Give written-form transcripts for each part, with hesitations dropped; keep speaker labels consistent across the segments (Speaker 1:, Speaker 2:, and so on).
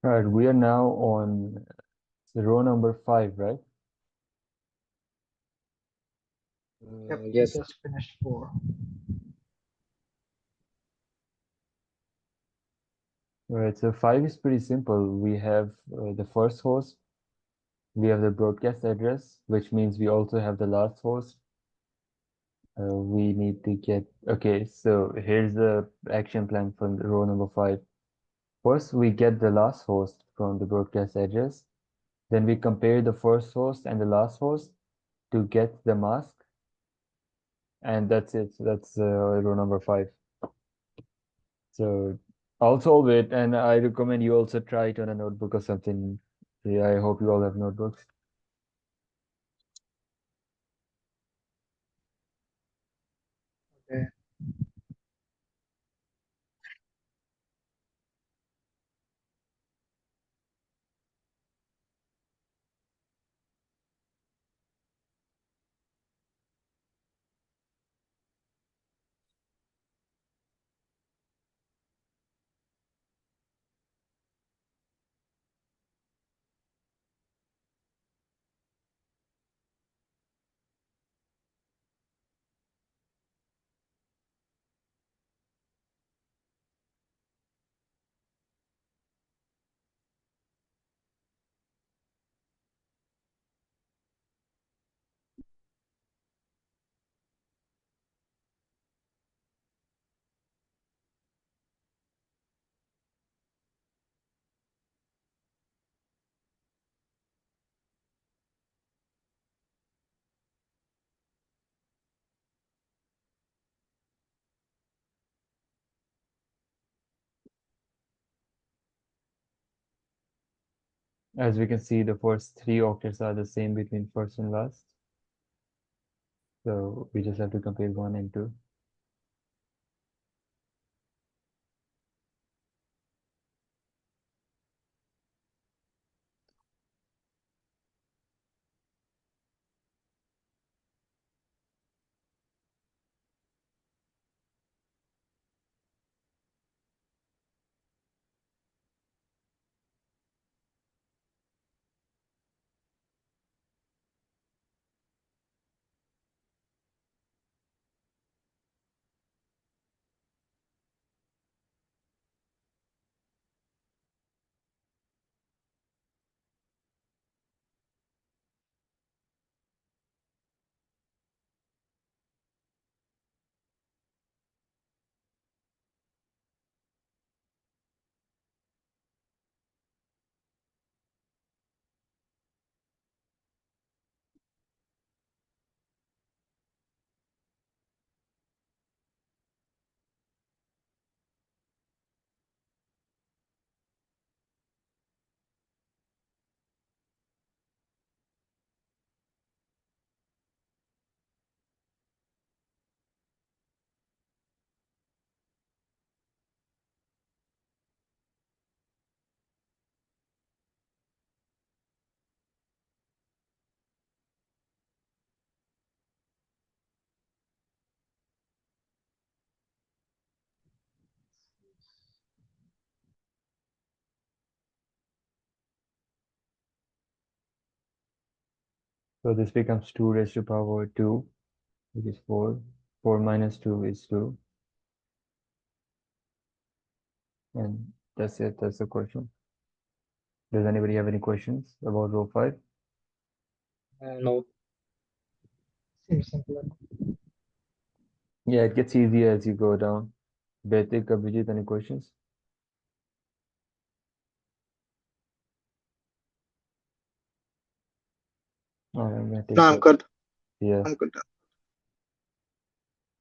Speaker 1: All right, we are now on row number 5, right?
Speaker 2: Yep, we
Speaker 3: Yes.
Speaker 2: just finished 4.
Speaker 1: All right, so 5 is pretty simple. We have the first host, we have the broadcast address, which means we also have the last host. We need to get, okay, so here's the action plan for row number 5. First, we get the last host from the broadcast address. Then we compare the first host and the last host to get the mask. And that's it. That's row number 5. So I'll solve it, and I recommend you also try it on a notebook or something. Yeah, I hope you all have notebooks.
Speaker 2: Okay.
Speaker 1: As we can see, the first 3 octets are the same between first and last. So we just have to compare 1 and 2. So this becomes 2 raised to power 2, which is 4. 4 minus 2 is 2. And that's it. That's the question. Does anybody have any questions about row 5?
Speaker 3: No.
Speaker 2: Seems simple enough.
Speaker 1: Yeah, it gets easier as you go down. Betik, Abhijit, any questions? I'm gonna
Speaker 4: No,
Speaker 1: take
Speaker 4: I'm
Speaker 1: that.
Speaker 4: good.
Speaker 1: Yeah.
Speaker 4: I'm good.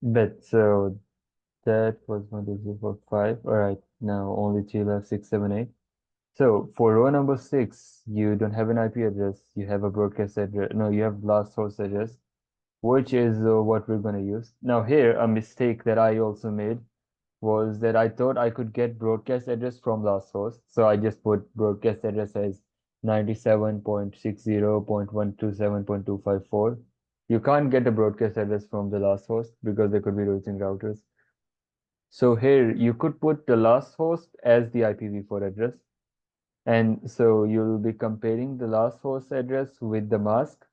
Speaker 1: Bet. So that was 1, 2, 3, 4, 5. All right. Now only 3 left, 6, 7, 8. So for row number 6, you don't have an IP address. You have a broadcast address. No, you have last source address, which is what we're going to use. Now here, a mistake that I also made was that I thought I could get broadcast address from last host. So I just put broadcast address as 97.60.127.254. You can't get a broadcast address from the last host because there could be routing routers. So here you could put the last host as the IPv4 address. And so you'll be comparing the last host address with the mask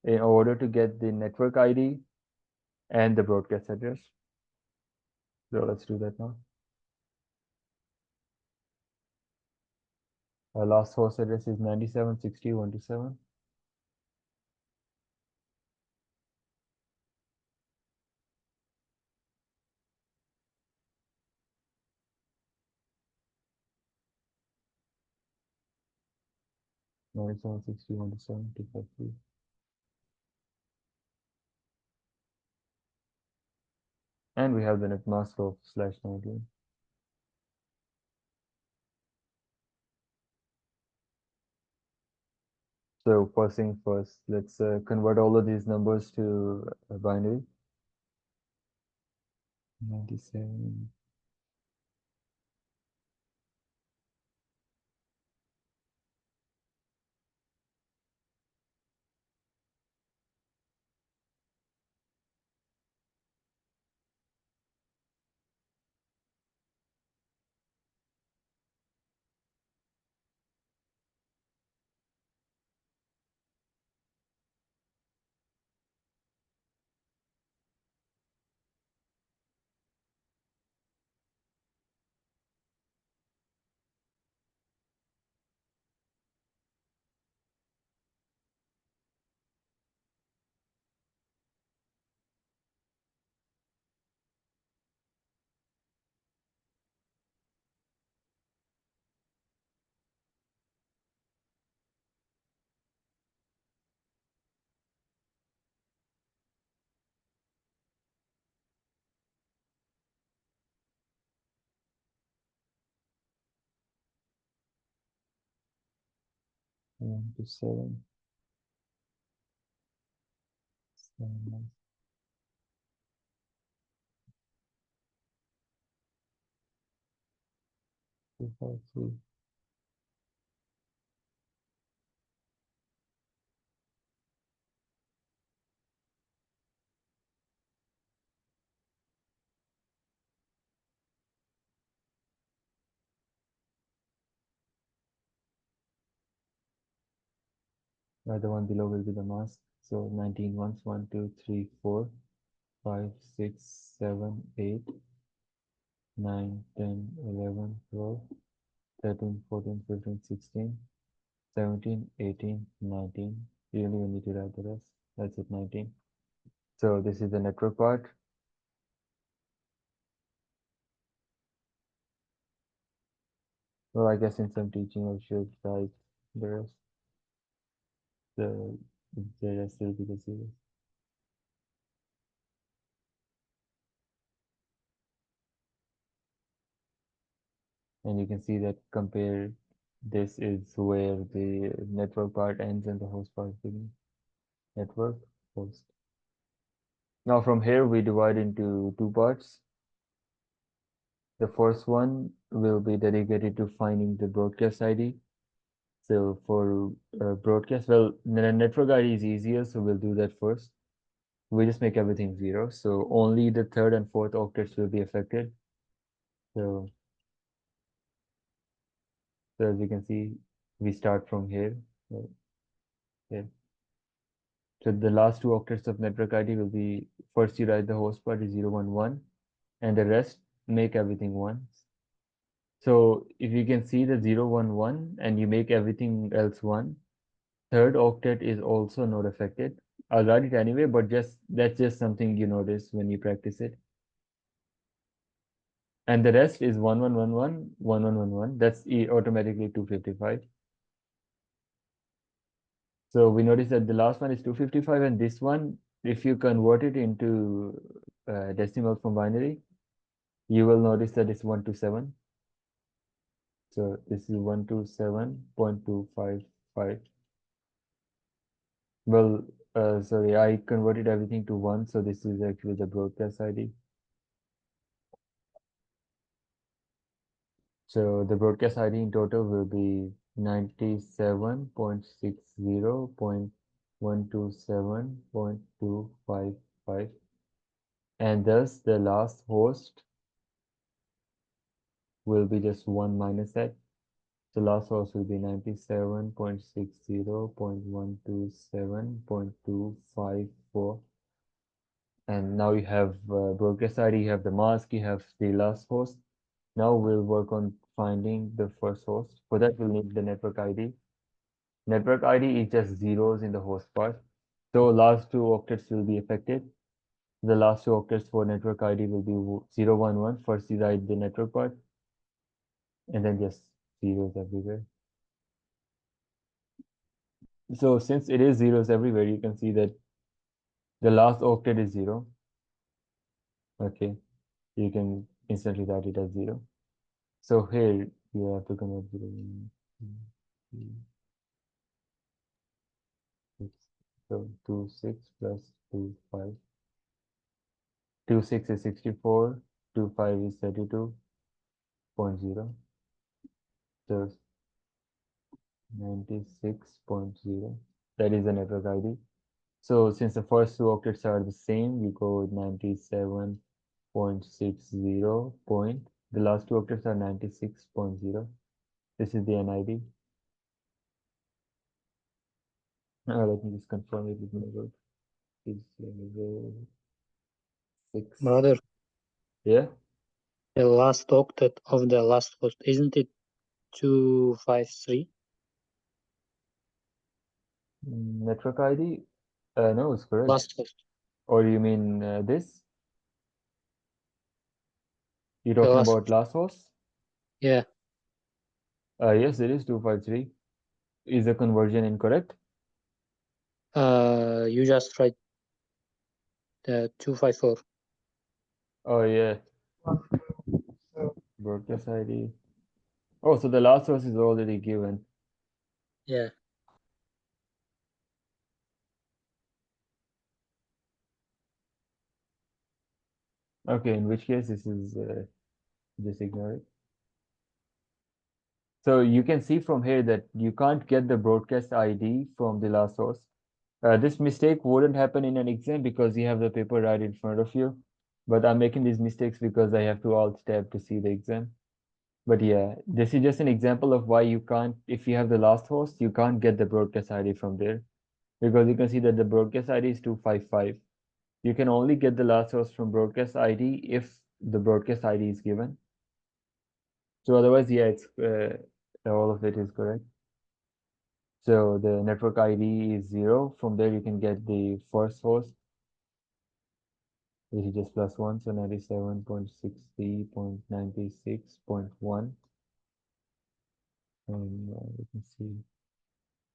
Speaker 1: in order to get the network ID and the broadcast address. So let's do that now. Our last host address is 97.60.127. And we have the net mask of /19. So first thing first, let's convert all of these numbers to a binary. 97. One to seven. 7, 2, 5, 3. The one below will be the mask. So 19 ones, 1, 2, 3, 4, 5, 6, 7, 8, 9, 10, 11, 12, 13, 14, 15, 16, 17, 18, 19. You don't even need to write the rest. That's it, 19. So this is the network part. Well, I guess in some teaching I should write the rest. The rest will be the zeros. And you can see that compare this is where the network part ends and the host part begins. Network, host. Now from here we divide into two parts. The first one will be dedicated to finding the broadcast ID. So for broadcast, well, the network ID is easier, so we'll do that first. We just make everything 0. So only the third and fourth octets will be affected. So, so as you can see, we start from here. Here. So the last two octets of network ID will be, first you write the host part is 011, and the rest make everything 1. So if you can see the 011 and you make everything else 1, third octet is also not affected. I'll write it anyway, but that's just something you notice when you practice it. And the rest is 1111, 1111. That's automatically 255. So we notice that the last one is 255, and this one, if you convert it into decimal from binary, you will notice that it's 127. So this is 127.255. Well, sorry, I converted everything to 1, so this is actually the broadcast ID. So the broadcast ID in total will be 97.60.127.255, and thus the last host will be just 1 minus that. The last host will be 97.60.127.254. And now you have broadcast ID, you have the mask, you have the last host. Now we'll work on finding the first host. For that, we'll need the network ID. Network ID is just zeros in the host part. So last two octets will be affected. The last two octets for network ID will be 011. First you write the network part, and then just zeros everywhere. So since it is zeros everywhere, you can see that the last octet is 0. Okay, you can instantly write it as 0. So here you have to convert 0, 1, 2, 3, 6. So 26 plus 25. 26 is 64, 25 is 32.0. So 96.0. That is the network ID. So since the first two octets are the same, we go with 97.60 point. The last two octets are 96.0. This is the NID. Let me just confirm it with my word. Is 6.
Speaker 3: Brother,
Speaker 1: Yeah.
Speaker 3: the last octet of the last host, isn't it 253?
Speaker 1: Network ID? No, it's correct.
Speaker 3: Last host.
Speaker 1: Or you mean this? You're
Speaker 3: The
Speaker 1: talking
Speaker 3: last
Speaker 1: about last host?
Speaker 3: Yeah.
Speaker 1: Yes, it is 253. Is the conversion incorrect?
Speaker 3: You just write the 254.
Speaker 1: Oh, yeah.
Speaker 2: 1, 2, so
Speaker 1: Broadcast ID. Oh, so the last host is already given.
Speaker 3: Yeah.
Speaker 1: Okay, in which case this is just ignore it. So you can see from here that you can't get the broadcast ID from the last source. This mistake wouldn't happen in an exam because you have the paper right in front of you. But I'm making these mistakes because I have to alt tab to see the exam. But yeah, this is just an example of why you can't, if you have the last host, you can't get the broadcast ID from there. Because you can see that the broadcast ID is 255. You can only get the last host from broadcast ID if the broadcast ID is given. So otherwise, yeah, it's all of it is correct. So the network ID is 0. From there, you can get the first host, which is just plus 1. So 97.60.96.1. And you can see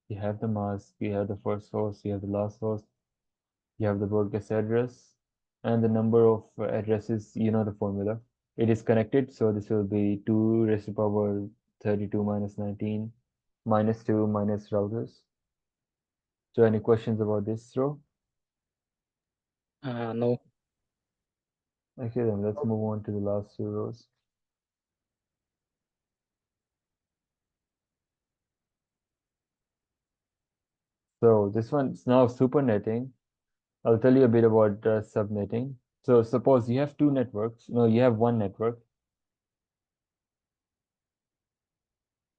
Speaker 1: you have the mask, you have the first host, you have the last host, you have the broadcast address, and the number of addresses, you know the formula. It is connected, so this will be 2 raised to power 32 minus 19 minus 2 minus routers. So any questions about this row?
Speaker 3: No.
Speaker 1: Okay, then let's move on to the last two rows. So this one's now supernetting. I'll tell you a bit about subnetting. So suppose you have two networks. No, you have one network.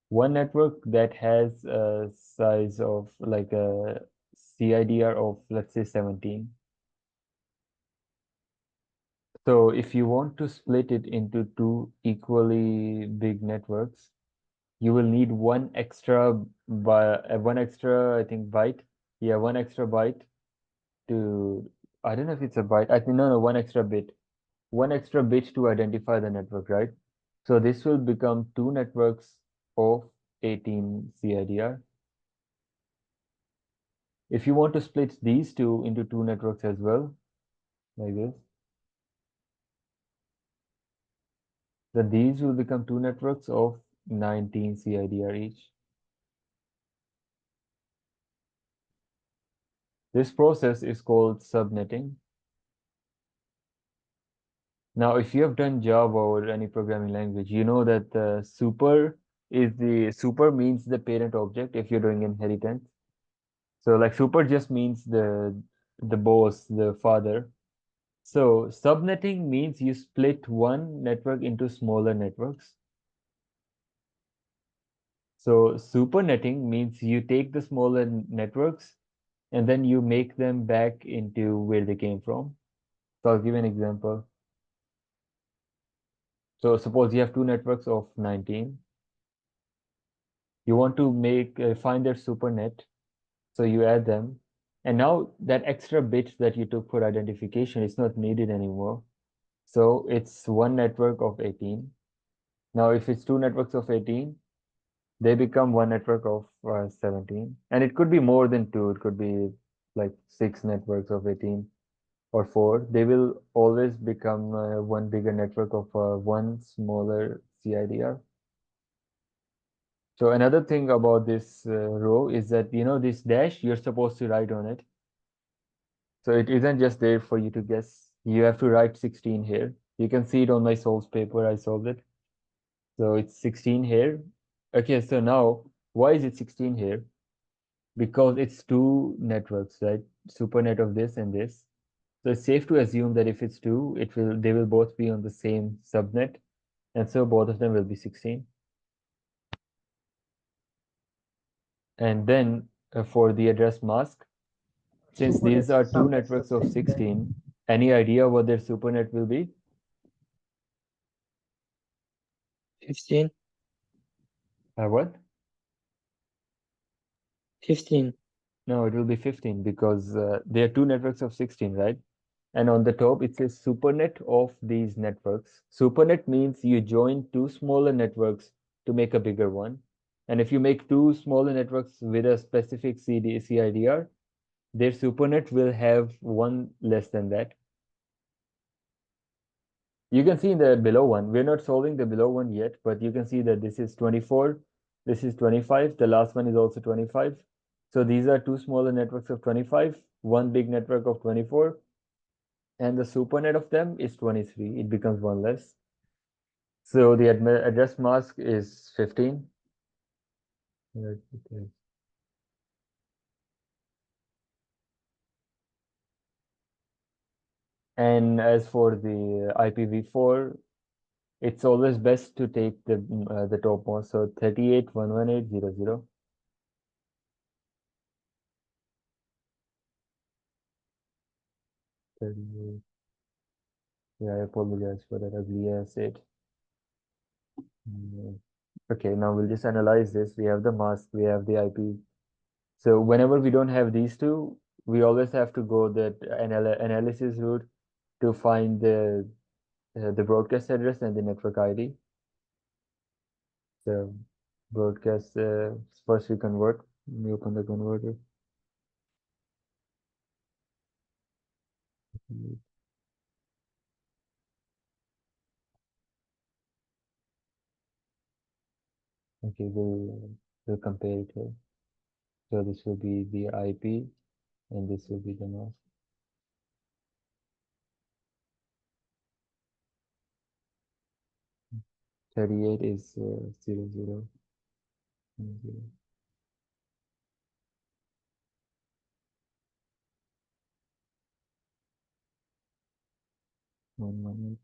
Speaker 1: One network that has a size of like a CIDR of, let's say, 17. So if you want to split it into two equally big networks, you will need one extra I think byte. Yeah, one extra byte to, I don't know if it's a byte. I think no, one extra bit. One extra bit to identify the network, right? So this will become two networks of 18 CIDR. If you want to split these two into two networks as well, like this, then these will become two networks of 19 CIDR each. This process is called subnetting. Now, if you have done Java or any programming language, you know that super means the parent object if you're doing inheritance. So like super just means the boss, the father. So subnetting means you split one network into smaller networks. So supernetting means you take the smaller networks and then you make them back into where they came from. So I'll give you an example. So suppose you have two networks of 19. You want to find their supernet. So you add them. And now that extra bit that you took for identification is not needed anymore. So it's one network of 18. Now, if it's two networks of 18, they become one network of 17. And it could be more than two. It could be like six networks of 18 or four. They will always become one bigger network of one smaller CIDR. So another thing about this row is that, this dash, you're supposed to write on it. So it isn't just there for you to guess. You have to write 16 here. You can see it on my solves paper. I solved it. So it's 16 here. Okay, so now why is it 16 here? Because it's two networks, right? Supernet of this and this. So it's safe to assume that if it's two, they will both be on the same subnet, and so both of them will be 16. And then for the address mask, since these are two networks of 16, any idea what their supernet will be?
Speaker 3: 15.
Speaker 1: What?
Speaker 3: 15.
Speaker 1: No, it will be 15 because there are two networks of 16, right? And on the top, it says supernet of these networks. Supernet means you join two smaller networks to make a bigger one. And if you make two smaller networks with a specific CIDR, their supernet will have one less than that. You can see in the below one, we're not solving the below one yet, but you can see that this is 24, this is 25, the last one is also 25. So these are two smaller networks of 25, one big network of 24, and the supernet of them is 23. It becomes one less. So the address mask is 15. And as for the IPv4, it's always best to take the topmost. So 38.118.0.0. Yeah, I apologize for that ugly ass it. Okay, now we'll just analyze this. We have the mask, we have the IP. So whenever we don't have these two, we always have to go that analysis route to find the broadcast address and the network ID. So broadcast, first we convert. We open the converter. Okay, we'll compare it here. So this will be the IP and this will be the mask. 38 is 00. 118.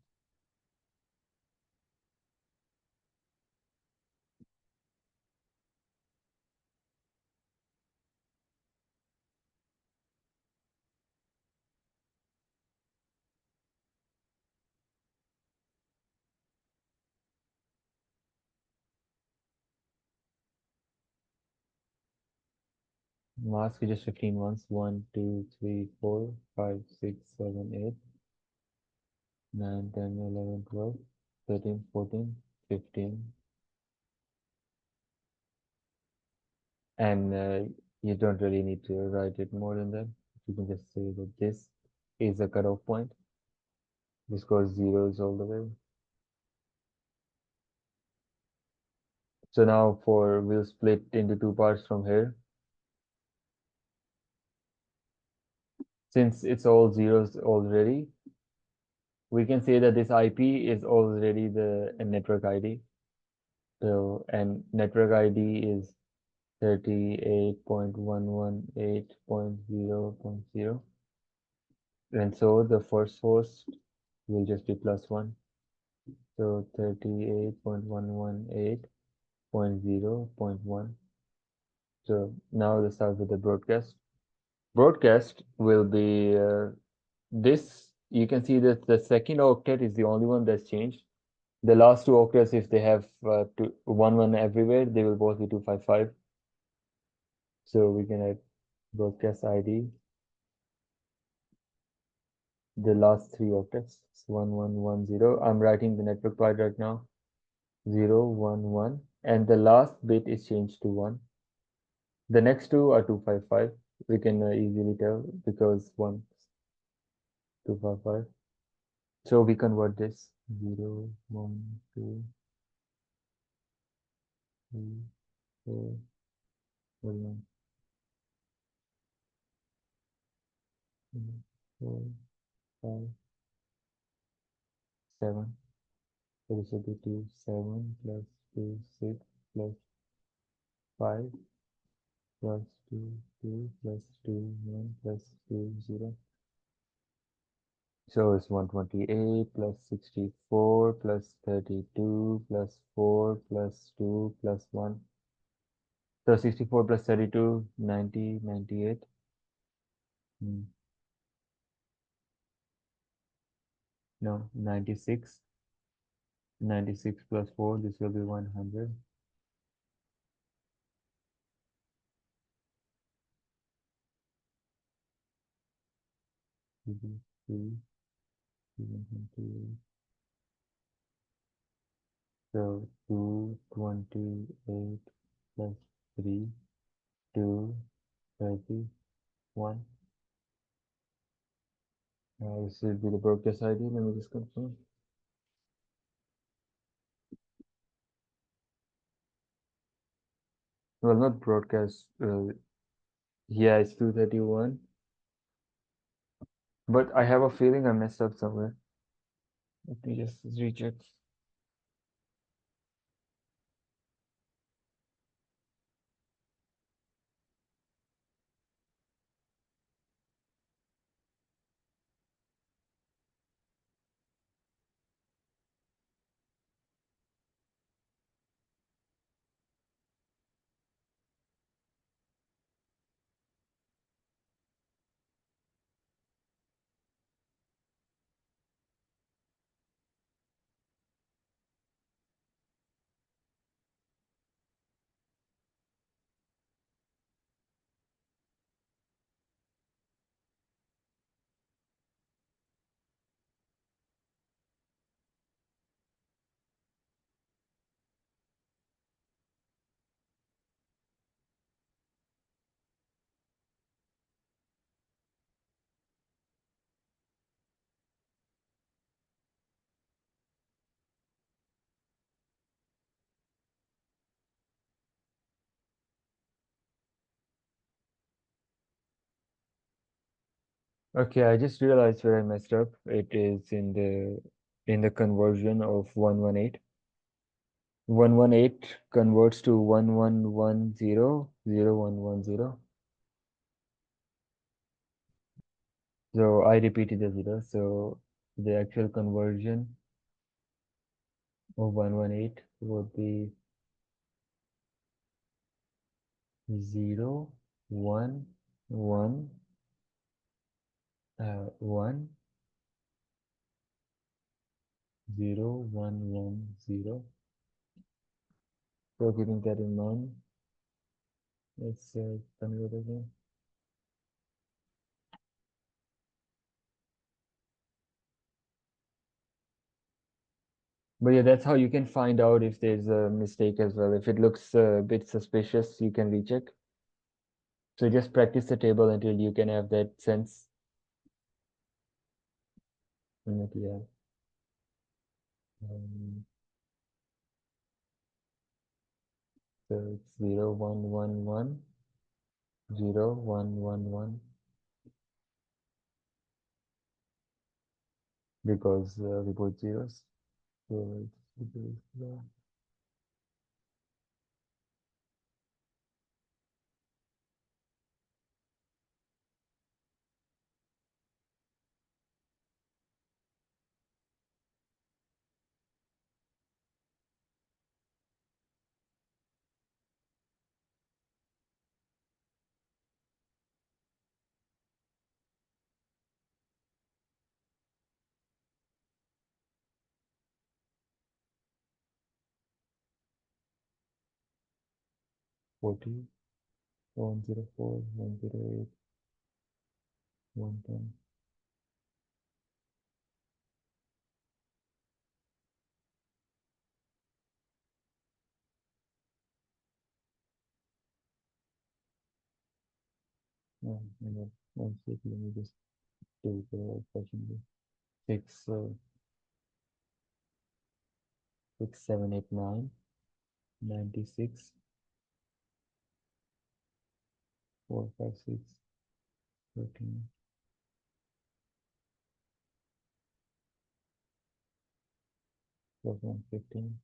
Speaker 1: Mask is just 15 ones. 1, 2, 3, 4, 5, 6, 7, 8, 9, 10, 11, 12, 13, 14, 15. And you don't really need to write it more than that. You can just say that this is a cutoff point. This goes zeros all the way. So now we'll split into two parts from here. Since it's all zeros already, we can say that this IP is already the network ID. So, and network ID is 38.118.0.0. And so the first host will just be +1. So 38.118 0.0, 0.1. So now let's start with the broadcast. Broadcast will be this. You can see that the second octet is the only one that's changed. The last two octets, if they have 1 everywhere, they will both be 255. So we can add broadcast ID. The last three octets, 1110. I'm writing the network part right now. 011, and the last bit is changed to 1. The next two are 255. We can easily tell because 1 255. So we convert this 0 1 2 3 4 1 2 4 5 7. So this will be 2 7 plus 2 6 plus 5 plus 2 2 plus 2 1 plus 2 0. So it's 128 plus 64 plus 32 plus 4 plus 2 plus 1. So 64 plus 32, 90, 98. No, 96. 96 plus 4, this will be 100. This is 3, 728. So 228 plus 3, 231. This will be the broadcast ID. Let me just confirm. Well, not broadcast. Yeah, it's 231. But I have a feeling I messed up somewhere. Let me just recheck. Okay, I just realized where I messed up. It is in the conversion of 118. 118 converts to 1110, 0110. So I repeated the zero. So the actual conversion of 118 would be 0, 1, 1, 1, 0, 1, 1, 0. So keeping that in mind, let's convert again. But yeah, that's how you can find out if there's a mistake as well. If it looks a bit suspicious, you can recheck. So just practice the table until you can have that sense. Yeah. So it's 0, 1, 1, 1, 0, 1, 1, 1. Because we put zeros. So it's 40, 104, 108, 110. No, no, one sec, let me just do the question. 6, 6, 7, 8, 9, 96, 4, 5, 6, 13, plus 1, 15.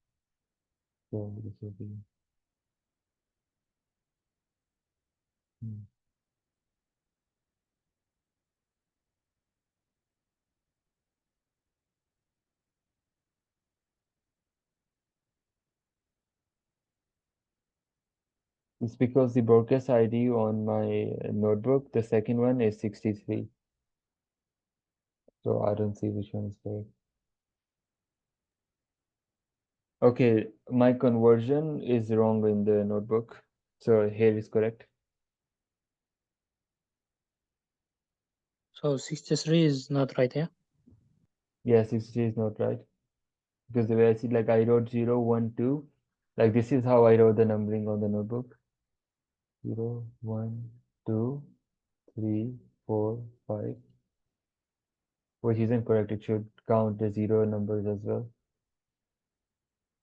Speaker 1: So this will be, hmm. It's because the broadcast ID on my notebook, the second one is 63. So I don't see which one is correct. Okay, my conversion is wrong in the notebook. So here is correct.
Speaker 3: So 63 is not right, yeah?
Speaker 1: Yeah, 63 is not right. Because the way I see, like I wrote 0, 1, 2. Like this is how I wrote the numbering on the notebook. 0, 1, 2, 3, 4, 5. Which isn't correct. It should count the 0 numbers as well.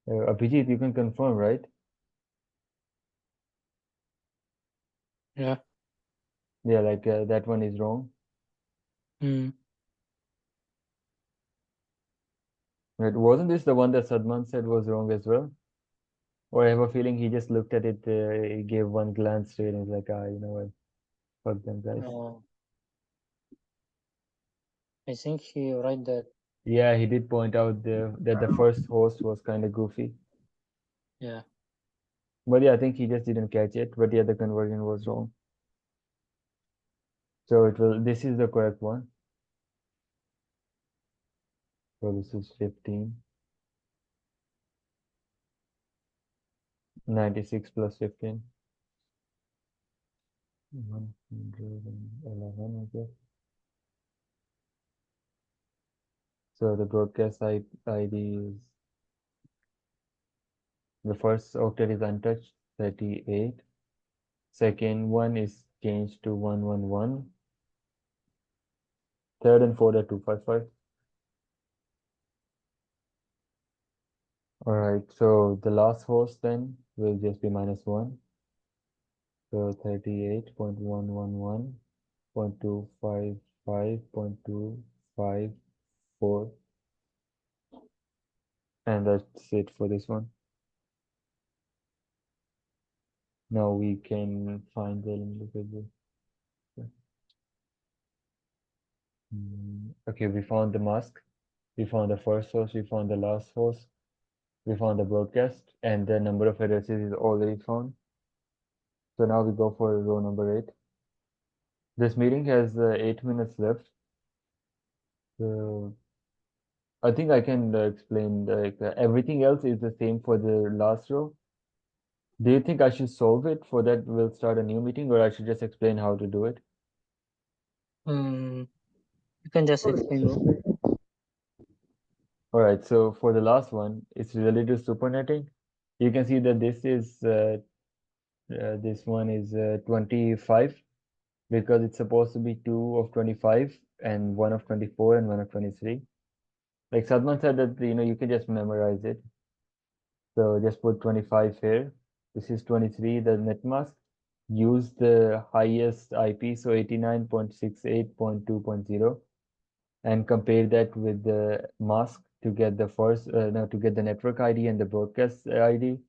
Speaker 1: Abhijit, you can confirm, right?
Speaker 3: Yeah.
Speaker 1: Yeah, like that one is wrong.
Speaker 3: Mm.
Speaker 1: Right. Wasn't this the one that Sadman said was wrong as well? Or I have a feeling he just looked at it, he gave one glance to it and was like, you know what, fuck them guys.
Speaker 3: I think he write that.
Speaker 1: Yeah, he did point out that the first host was kind of goofy.
Speaker 3: Yeah.
Speaker 1: But yeah, I think he just didn't catch it. But yeah, the conversion was wrong. So this is the correct one. So this is 15. 96 plus 15. 111, I guess. So the broadcast ID is, the first octet is untouched, 38. Second one is changed to 111. Third and fourth are 255. All right, so the last host then will just be -1. So 38.111.255.254. And that's it for this one. Now we can find the, let me look at this. Okay, we found the mask. We found the first host. We found the last host. We found the broadcast, and the number of addresses is already found. So now we go for row number 8. This meeting has 8 minutes left. So I think I can explain, like everything else is the same for the last row. Do you think I should solve it? For that, we'll start a new meeting, or I should just explain how to do it?
Speaker 3: You can just explain, bro.
Speaker 1: All right, so for the last one, it's related to supernetting. You can see that this one is 25 because it's supposed to be 2 of 25 and 1 of 24 and 1 of 23. Like Sadman said that, you can just memorize it. So just put 25 here. This is 23, the net mask. Use the highest IP, so 89.68.2.0, and compare that with the mask to get the to get the network ID and the broadcast ID.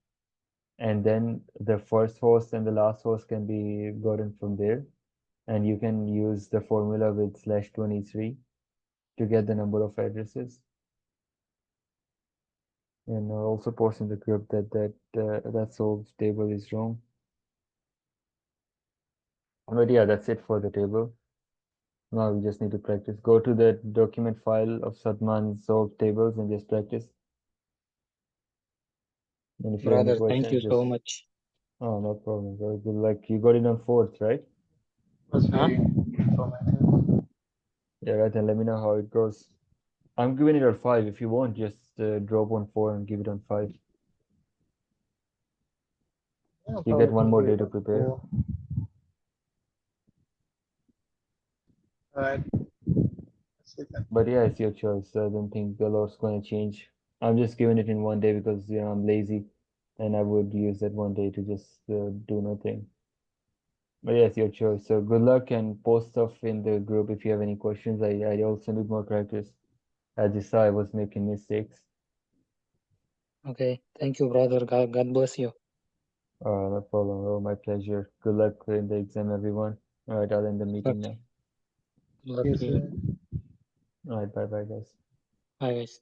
Speaker 1: And then the first host and the last host can be gotten from there. And you can use the formula with /23 to get the number of addresses. And I'll also post in the group that solves table is wrong. But yeah, that's it for the table. Now we just need to practice. Go to the document file of Sadman's solved tables and just practice. And if you have any
Speaker 3: Brother, thank you
Speaker 1: questions,
Speaker 3: so
Speaker 1: just
Speaker 3: much.
Speaker 1: Oh, no problem, bro. Good luck. You got it on fourth, right?
Speaker 2: was
Speaker 3: Huh?
Speaker 2: very informative.
Speaker 1: Yeah, right. And let me know how it goes. I'm giving it a five. If you want, just drop on four and give it on five.
Speaker 2: Yeah,
Speaker 1: You get
Speaker 2: probably
Speaker 1: one
Speaker 2: can
Speaker 1: more
Speaker 2: give
Speaker 1: day
Speaker 2: it
Speaker 1: to
Speaker 2: a
Speaker 1: prepare.
Speaker 2: 4. Alright, that's it then.
Speaker 1: But yeah, it's your choice. I don't think the lot's gonna change. I'm just giving it in one day because I'm lazy, and I would use that one day to just do nothing. But yeah, it's your choice. So good luck and post stuff in the group if you have any questions. I also need more practice. I just saw I was making mistakes.
Speaker 3: Okay. Thank you, brother. God bless you.
Speaker 1: No problem. Oh, my pleasure. Good luck in the exam, everyone. All right, I'll end the
Speaker 3: Good luck.
Speaker 1: meeting now.
Speaker 3: Good luck
Speaker 2: Yes,
Speaker 3: to you.
Speaker 2: sir.
Speaker 1: All right, bye bye, guys.
Speaker 3: Bye, guys.